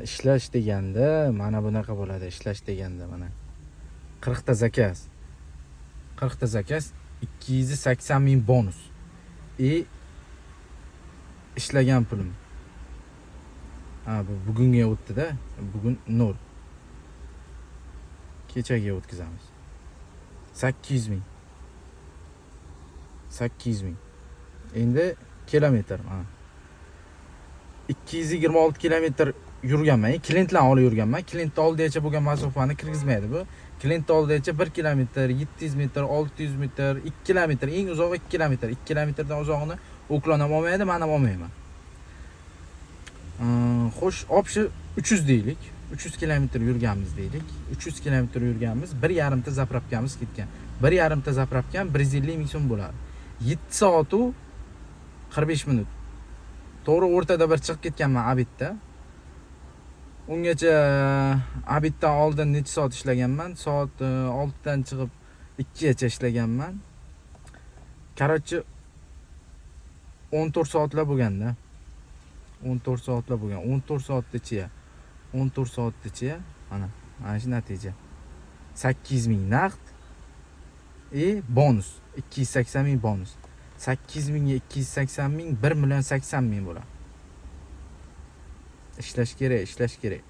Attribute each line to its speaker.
Speaker 1: Ishlash deganda mana bunaqa bo'ladi. Ishlash deganda mana 40 ta zakaz. 40 ta zakaz 280 ming bonus. İşlagan pulim. Bu bugunga o'tdi-da. Bugun 0. Kechaga o'tkazamiz. 800 ming. 800 ming. Endi kilometr mana. 226 kilometr yurganman. Klientlarni olib yurganman. Klientni oldigacha bo'lgan masofani kirgizmaydi bu. Klientni oldigacha 1 kilometr, 700 metr, 600 metr, 2 kilometr, eng uzog'i 2 kilometr. 2 kilometrdan uzog'ini Oqlan ham olmaydi, men ham olmayman. Xo'sh, opshi 300 deylik. 300 kilometr yurganmiz deylik. 300 kilometr yurganmiz, 1,5 ta zapravkamiz ketgan. 1,5 ta zapravkam 150 ming so'm bo'ladi. 7 soat u 45 minut. To'g'ri o'rtada bir chiqib ketganman Abidda. Ungacha Abiddan oldin necha soat ishlaganman? Soat 6 dan chiqib 2 gacha ishlaganman. Короче 14 soatlar bo'lganda. 14 soatlar bo'lgan. 14 soatgacha. 14 soatgacha mana shu natija. 800 ming naqd bonus. 280 ming bonus. 800 mingga 280 ming 1 million 80 ming bo'ladi. Ishlash kerak, ishlash kerak.